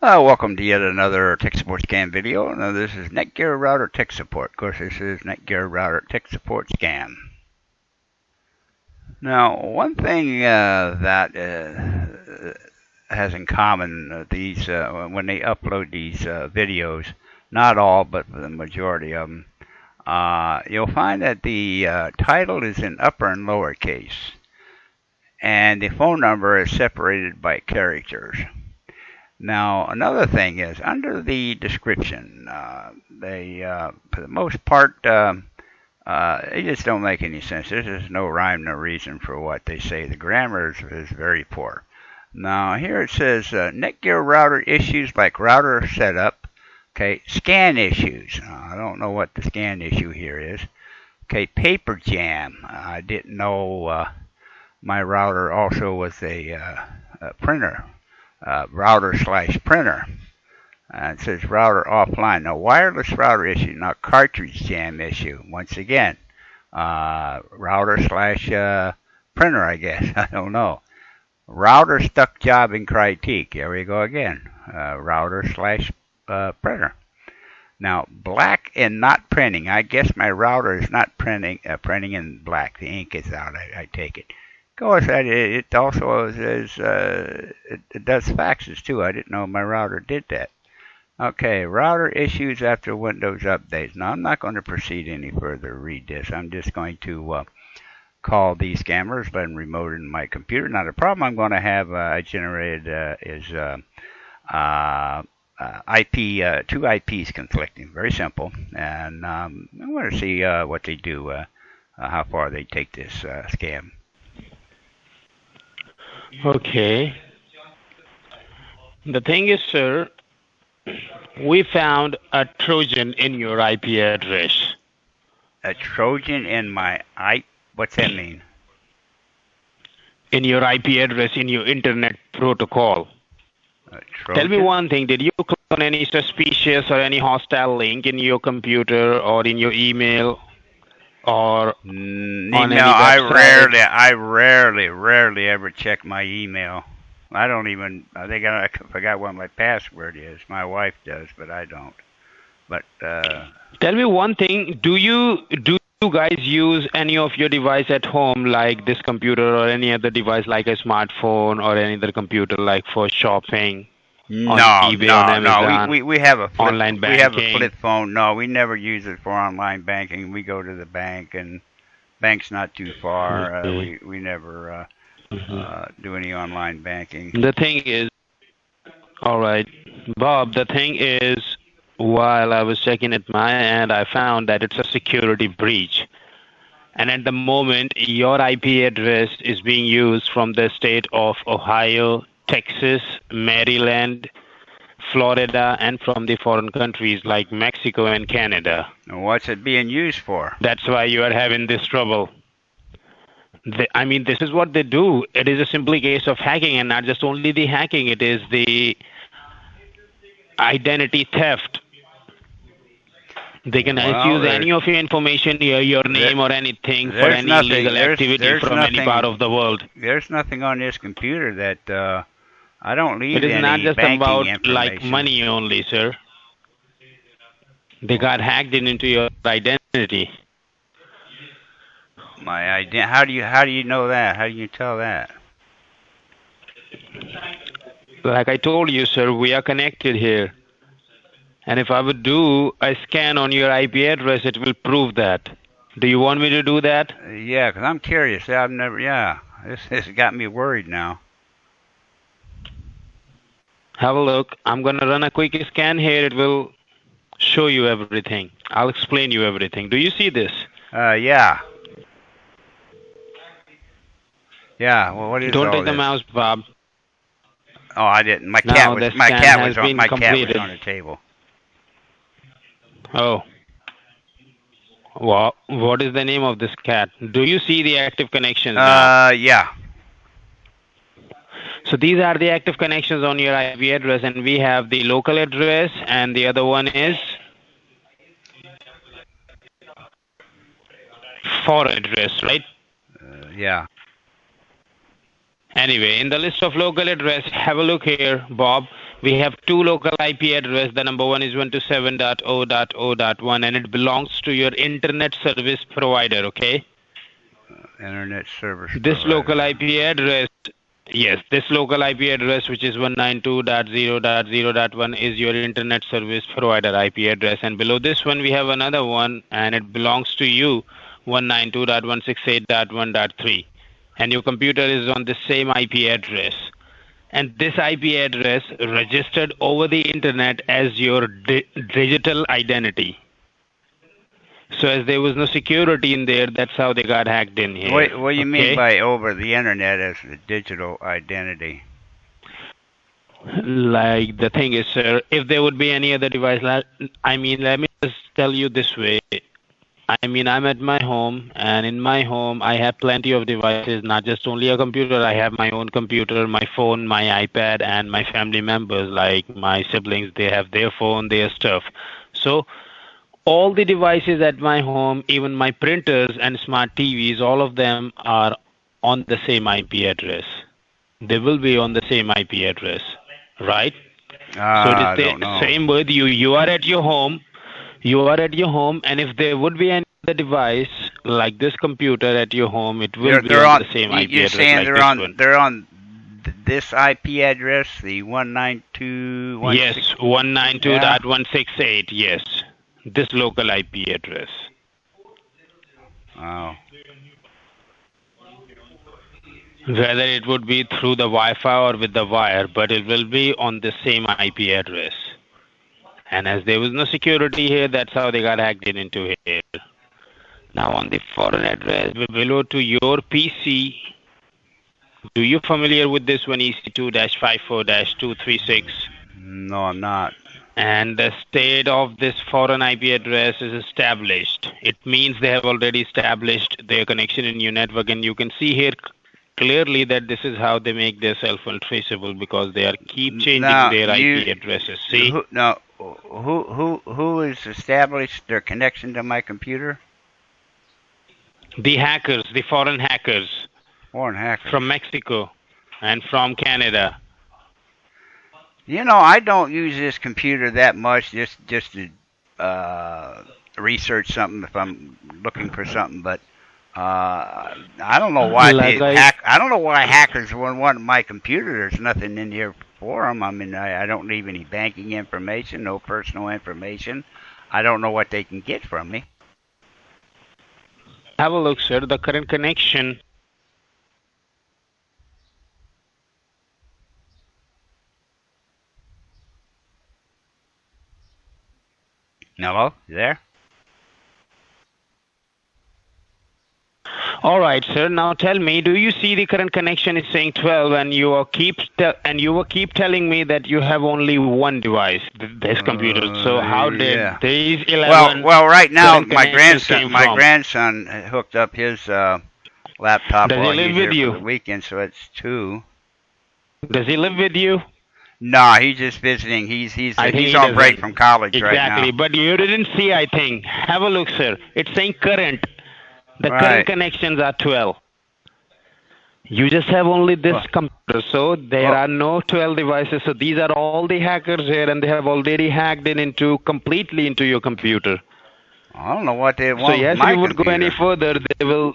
Welcome to yet another tech support scam video. Now this is Netgear router tech support. Of course, this is Netgear router tech support scam. Now, one thing that has in common these when they upload these videos, not all, but the majority of them, you'll find that the title is in upper and lower case, and the phone number is separated by characters. Now, another thing is, under the description, they, for the most part, they just don't make any sense. There's no rhyme, no reason for what they say. The grammar is very poor. Now, here it says, Netgear router issues like router setup, okay, scan issues. I don't know what the scan issue here is. Okay, paper jam. I didn't know my router also was a printer. Router/printer. It says router offline. Now, wireless router issue, not cartridge jam issue. Once again, router/printer, I guess. I don't know. Router stuck jobbing critique. There we go again. Router/printer. Now, black and not printing. I guess my router is not printing in black. The ink is out, I take it. Of course, it also is, it does faxes too. I didn't know my router did that. Okay, router issues after Windows updates. Now, I'm not going to proceed any further, read this. I'm just going to call these scammers, let them remote in my computer. Now, the problem I'm going to have I generated is two IPs conflicting. Very simple. And I'm going to see what they do, how far they take this scam. Okay. The thing is, sir, we found a Trojan in your IP address. A Trojan in my IP? What's that mean? In your IP address, in your internet protocol. Tell me one thing. Did you click on any suspicious or any hostile link in your computer or in your email? Or email, I rarely ever check my email. I don't even, I think I forgot what my password is. My wife does, but I don't. But tell me one thing, do you guys use any of your device at home, like this computer or any other device like a smartphone or any other computer, like for shopping? No, we have a flip, online banking. We have a flip phone. No, we never use it for online banking. We go to the bank, and bank's not too far. We never do any online banking. The thing is, all right, Bob, the thing is, while I was checking at my end, I found that it's a security breach. And at the moment, your IP address is being used from the state of Ohio, Texas, Maryland, Florida, and from the foreign countries like Mexico and Canada. What's it being used for? That's why you are having this trouble. I mean, this is what they do. It is a simple case of hacking, and not just only the hacking, it is the identity theft. They can use any of your information, your name or anything for any illegal activity from any part of the world. There's nothing on this computer that I don't leave any banking information. It is not just about like money only, sir. They got hacked into your identity. My identity? How do you know that? How do you tell that? Like I told you, sir, we are connected here. And if I would do a scan on your IP address, it will prove that. Do you want me to do that? Yeah, because I'm curious. I've never, this got me worried now. Have a look. I'm going to run a quick scan here. It will show you everything. I'll explain you everything. Do you see this? Yeah. Yeah, well, what is Don't all take this? the mouse, Bob. Oh, I didn't. My cat was on the table. Oh. Well, what is the name of this cat? Do you see the active connections now? Yeah. So these are the active connections on your IP address, and we have the local address, and the other one is foreign address, right? Yeah. Anyway, in the list of local address, have a look here, Bob. We have two local IP address. The number one is 127.0.0.1 and it belongs to your internet service provider, okay? Internet service This provider. local IP address, yes, this local IP address, which is 192.0.0.1, is your internet service provider IP address. And below this one, we have another one, and it belongs to you, 192.168.1.3. And your computer is on the same IP address. And this IP address registered over the internet as your digital identity. So as there was no security in there, that's how they got hacked in here. What do you mean by over the internet as the digital identity? Like the thing is, sir, if there would be any other device, I mean, let me just tell you this way. I mean, I'm at my home, and in my home, I have plenty of devices, not just only a computer. I have my own computer, my phone, my iPad, and my family members, like my siblings, they have their phone, their stuff. So all the devices at my home, even my printers and smart TVs, all of them are on the same IP address. They will be on the same IP address, right? So it is the same with you. You are at your home. You are at your home, and if there would be any other device like this computer at your home, it will be on the same IP you're address saying like they're this on, one. They're on this IP address, the 192.168? Yes, 192.168, yes. This local IP address. Wow. Whether it would be through the Wi-Fi or with the wire, but it will be on the same IP address. And as there was no security here, that's how they got hacked into here. Now on the foreign address below to your PC, do you familiar with this one, EC2-54-236? No, I'm not. And the state of this foreign IP address is established. It means they have already established their connection in your network, and you can see here clearly that this is how they make their cell phone traceable, because they are keep changing their IP addresses. See? Who has established their connection to my computer? The hackers, the foreign hackers. Foreign hackers. From Mexico and from Canada. You know, I don't use this computer that much, just to research something if I'm looking for something. But I don't know why I don't know why hackers would want my computer. There's nothing in here for them. I mean, I don't leave any banking information, no personal information. I don't know what they can get from me. Have a look, sir. The current connection. Hello, you there? All right, sir. Now tell me, do you see the current connection is saying 12, and you were keep telling me that you have only one device, this computer. So how did these 11? Well, right now my grandson hooked up his laptop. Does he live with you? For the weekend, so it's 2. Does he live with you? No, he's just visiting. He's on break from college right now. Exactly, but you didn't see, I think. Have a look, sir. It's saying current. The current connections are 12. You just have only this computer, so there are no 12 devices. So these are all the hackers here, and they have already hacked completely into your computer. I don't know what they want. So yes, if you would go any further, they will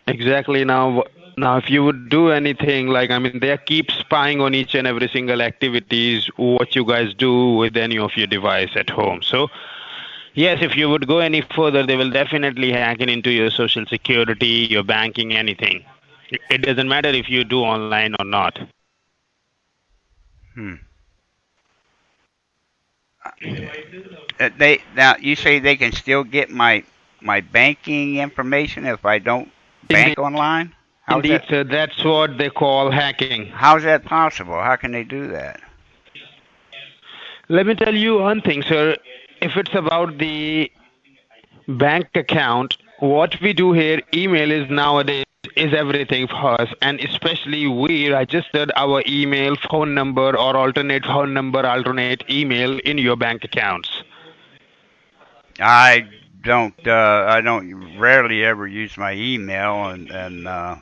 exactly now. Now, if you would do anything, like, I mean, they keep spying on each and every single activities, what you guys do with any of your device at home. So, yes, if you would go any further, they will definitely hack into your social security, your banking, anything. It doesn't matter if you do online or not. Now, you say they can still get my banking information if I don't bank online? Indeed, sir. That's what they call hacking. How's that possible? How can they do that? Let me tell you one thing, sir. If it's about the bank account, what we do here, email is nowadays is everything for us, and especially we registered our email, phone number, or alternate phone number, alternate email in your bank accounts. I don't rarely ever use my email, and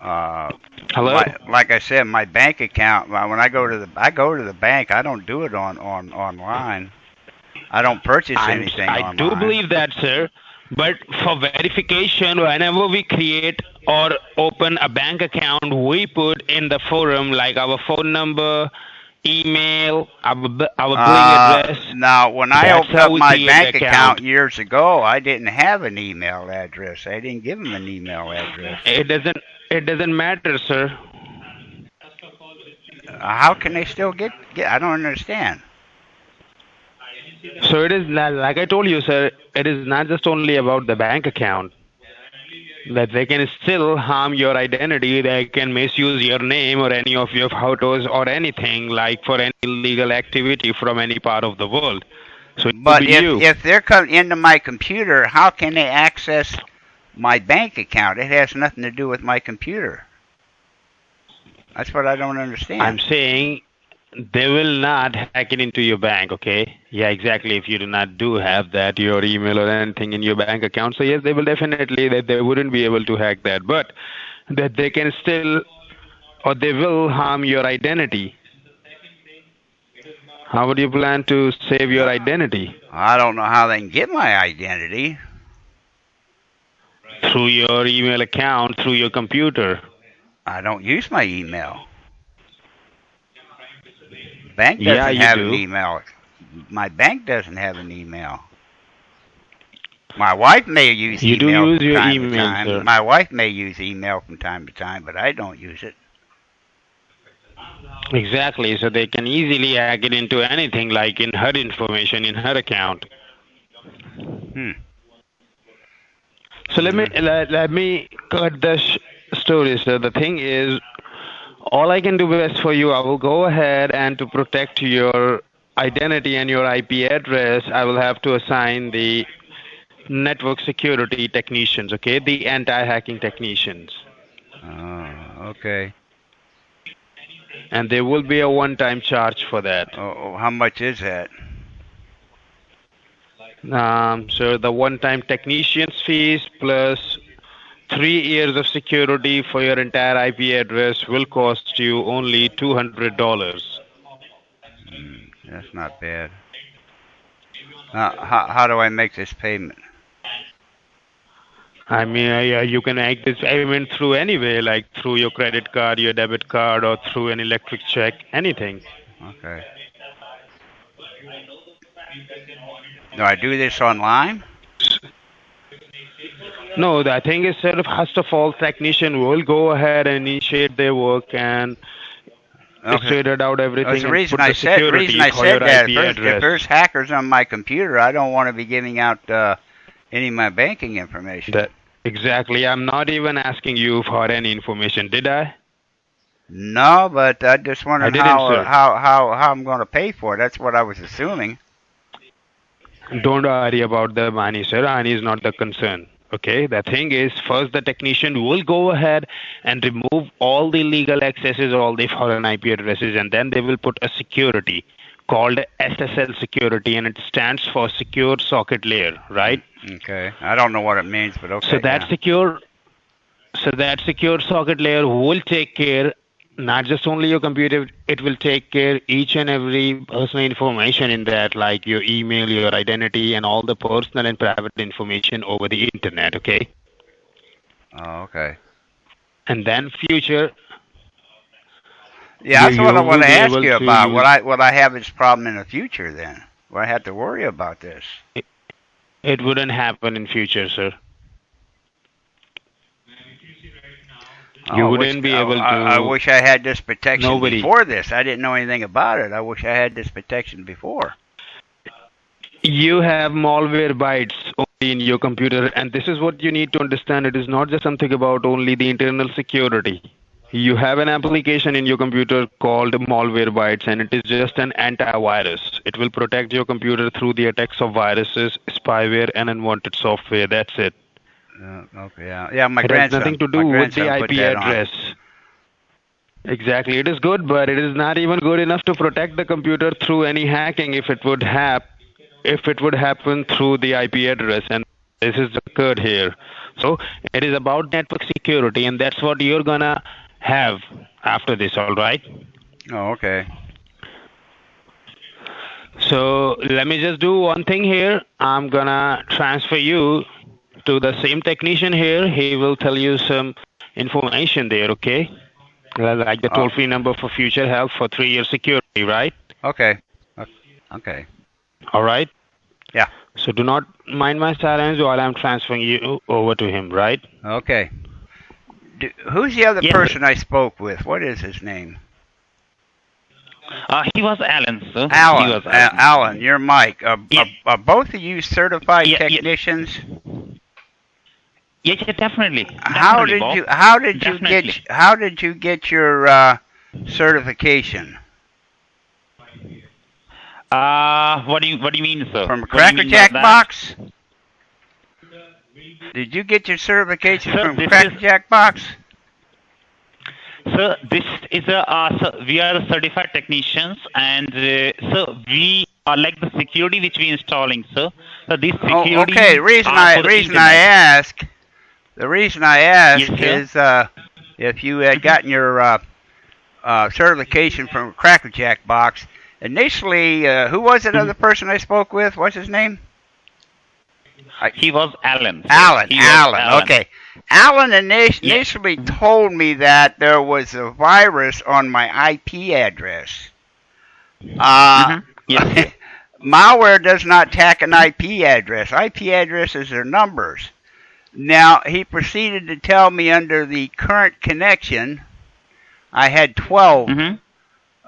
Hello? Like I said, my bank account. When I go to the bank, I don't do it on online. I don't purchase anything I do online. believe that, sir. But for verification, whenever we create or open a bank account, we put in the forum like our phone number, email, our billing address. Now, when I That's opened how up we my create the bank account account. years ago, I didn't have an email address. I didn't give them an email address. It doesn't matter, sir. How can they still get? I don't understand. So it is not, like I told you, sir. It is not just only about the bank account. That they can still harm your identity. They can misuse your name or any of your photos or anything like for any illegal activity from any part of the world. So it will But be you. if they're coming into my computer, how can they access my bank account? It has nothing to do with my computer. That's what I don't understand. I'm saying they will not hack it into your bank, okay? Yeah, exactly. If you do not do have that, your email or anything in your bank account, so yes, they will definitely, that they wouldn't be able to hack that, but that they can still, or they will harm your identity. How would you plan to save your identity? I don't know how they can get my identity. Through your email account, through your computer. I don't use my email. Bank Yeah, doesn't you have an do. email. My bank doesn't have an email. My wife may use You do email use from your time to email, time. sir. My wife may use email from time to time, but I don't use it. Exactly. So they can easily hack it into anything like in her information, in her account. Hmm. So let me cut the story, sir. The thing is, all I can do best for you, I will go ahead and to protect your identity and your IP address, I will have to assign the network security technicians, okay? The anti-hacking technicians. Okay. And there will be a one-time charge for that. Oh, how much is that? So the one-time technician's fees plus 3 years of security for your entire IP address will cost you only $200. That's not bad. How do I make this payment? I mean, you can make this payment through anyway, like through your credit card, your debit card, or through an electric check, anything. Okay. Do I do this online? No, the thing is, sir, first of all, technician will go ahead and initiate their work and sorted out everything the and reason put the security I for your said that IP if address. there's hackers on my computer, I don't want to be giving out any of my banking information. That exactly. I'm not even asking you for any information, did I? No, but I just I wondering didn't, sir. how I'm going to pay for it. That's what I was assuming. Don't worry about the money, sir. Money is not the concern. Okay, the thing is, first the technician will go ahead and remove all the legal accesses, all the foreign IP addresses, and then they will put a security called SSL security, and it stands for Secure Socket Layer, right? Okay, I don't know what it means, but okay. So that secure socket layer will take care not just only your computer, it will take care each and every personal information in that, like your email, your identity, and all the personal and private information over the internet, okay? Oh, okay. And then future, Yeah, that's what I you want will to be ask able you to about. use, Will I have this problem in the future then? Will I have to worry about this? it wouldn't happen in future, sir. You wouldn't be able to. I wish I had this protection Nobody. before this. I didn't know anything about it. I wish I had this protection before. You have malware bytes only in your computer, and this is what you need to understand. It is not just something about only the internal security. You have an application in your computer called Malware Bytes, and it is just an antivirus. It will protect your computer through the attacks of viruses, spyware, and unwanted software. That's it. Okay, yeah. My It has nothing to do with the IP address. Exactly. It is good, but it is not even good enough to protect the computer through any hacking if it would happen through the IP address, and this is occurred here. So it is about network security, and that's what you're gonna have after this. All right. Oh, okay. So let me just do one thing here. I'm gonna transfer you to the same technician here. He will tell you some information there, okay? Like the toll-free number for future help for 3-year security, right? Okay. Okay. All right? Yeah. So do not mind my silence while I'm transferring you over to him, right? Okay. Who's the other person I spoke with? What is his name? He was Alan, sir. Alan. He was Alan, you're Mike. Are both of you certified technicians? Yeah, definitely. How did you get your certification? What do you mean, sir? From a Cracker Jack box? Did you get your certification from Cracker Jack box? So this is we are certified technicians, and so we are like the security which we installing, sir. So this security. Okay. The reason I ask is if you had gotten your certification from a Cracker Jack box initially. Who was that other person I spoke with? What's his name? He was Alan. Alan. Okay. Alan initially told me that there was a virus on my IP address. Malware does not attack an IP address. IP addresses are numbers. Now, he proceeded to tell me under the current connection, I had 12.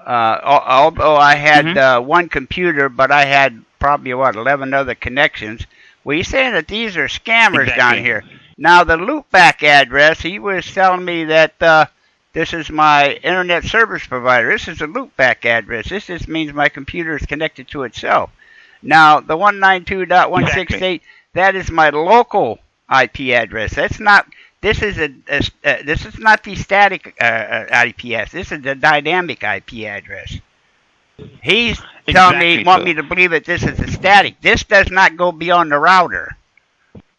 Although I had one computer, but I had probably, 11 other connections. Well, he's saying that these are scammers down here. Now, the loopback address, he was telling me that this is my internet service provider. This is a loopback address. This just means my computer is connected to itself. Now, the 192.168, that is my local IP address. That's not. This is this is not the static IPS. This is the dynamic IP address. He's telling me, want me to believe that this is a static. This does not go beyond the router.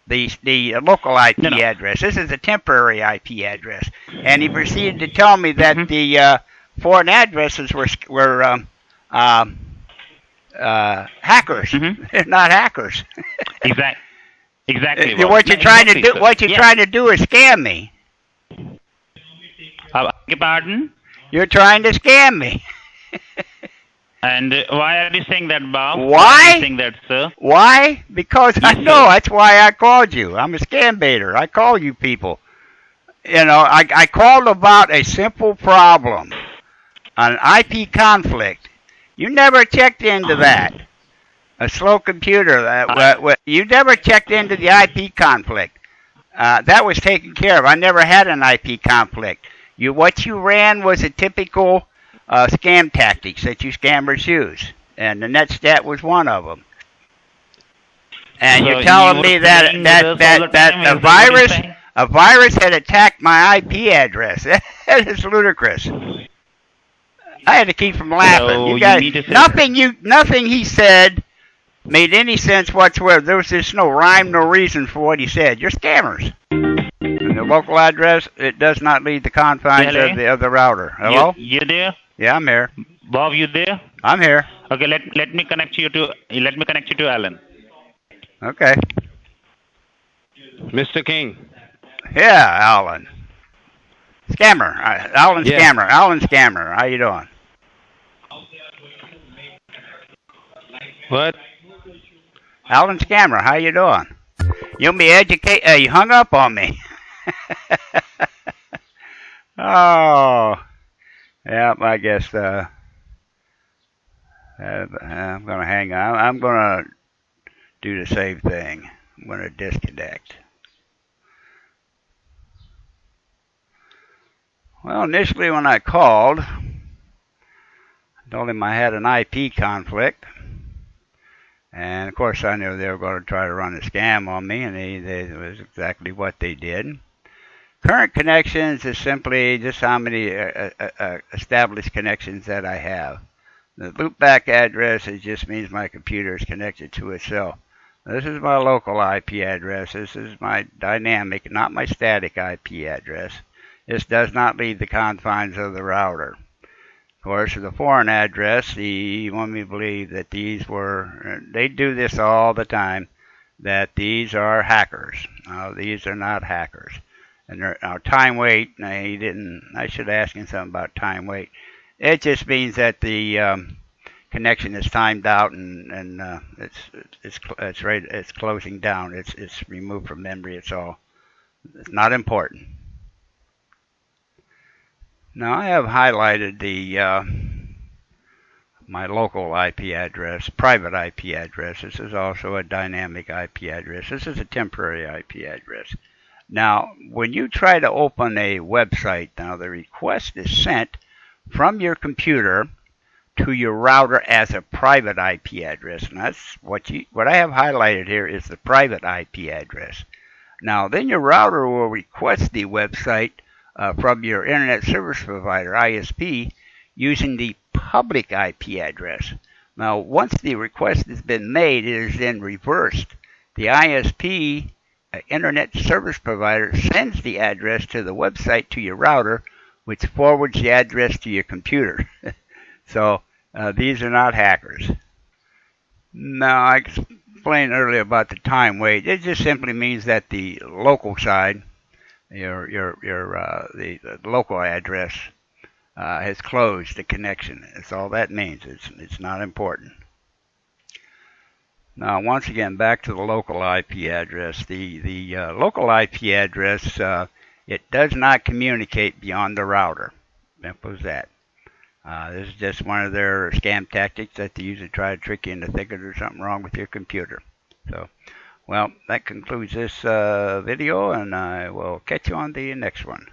The local IP address. This is a temporary IP address. And he proceeded to tell me that the foreign addresses were hackers. They're not hackers. Exactly. What you're trying to do? What you're trying to do is scam me. Beg your pardon? You're trying to scam me. And why are you saying that, Bob? Why? Why are you saying that, sir? Why? Because I know. That's why I called you. I'm a scam baiter. I call you people. You know, I called about a simple problem, an IP conflict. You never checked into that. A slow computer. You never checked into the IP conflict. That was taken care of. I never had an IP conflict. What you ran was a typical scam tactics that you scammers use, and the Netstat was one of them. And so you're telling me that a virus had attacked my IP address. That is ludicrous. I had to keep from laughing. So you guys, nothing he said made any sense whatsoever. There was just no rhyme, no reason for what he said. You're scammers. And the local address, it does not leave the confines of the router. Hello? You there? Yeah, I'm here. Bob, you there? I'm here. Okay, let me connect you to Alan. Okay. Mr. King. Yeah, Alan. Scammer. Alan Scammer. Alan Scammer. How you doing? What? Alan Scammer. How you doing? You hung up on me. Oh. Yep, I guess I'm going to hang on. I'm going to do the same thing. I'm going to disconnect. Well, initially when I called, I told him I had an IP conflict. And, of course, I knew they were going to try to run a scam on me, and it was exactly what they did. Current connections is simply just how many established connections that I have. The loopback address, it just means my computer is connected to itself. This is my local IP address. This is my dynamic, not my static IP address. This does not leave the confines of the router. Of course, the foreign address, you want me to believe that they do this all the time, that these are hackers. No, these are not hackers. And now time wait, I should ask him something about time wait. It just means that the connection is timed out and it's closing down. It's removed from memory. It's not important. Now I have highlighted my local IP address, private IP address. This is also a dynamic IP address. This is a temporary IP address. Now, when you try to open a website, now the request is sent from your computer to your router as a private IP address. And that's what I have highlighted here is the private IP address. Now, then your router will request the website from your internet service provider, ISP, using the public IP address. Now, once the request has been made, it is then reversed. The ISP, internet service provider, sends the address to the website to your router, which forwards the address to your computer. So these are not hackers. Now, I explained earlier about the time wait. It just simply means that the local side, the local address, has closed the connection. That's all that means. It's not important. Now, once again, back to the local IP address. The local IP address, it does not communicate beyond the router. Simple as that. This is just one of their scam tactics that they use to try to trick you into thinking there's something wrong with your computer. So, well, that concludes this video, and I will catch you on the next one.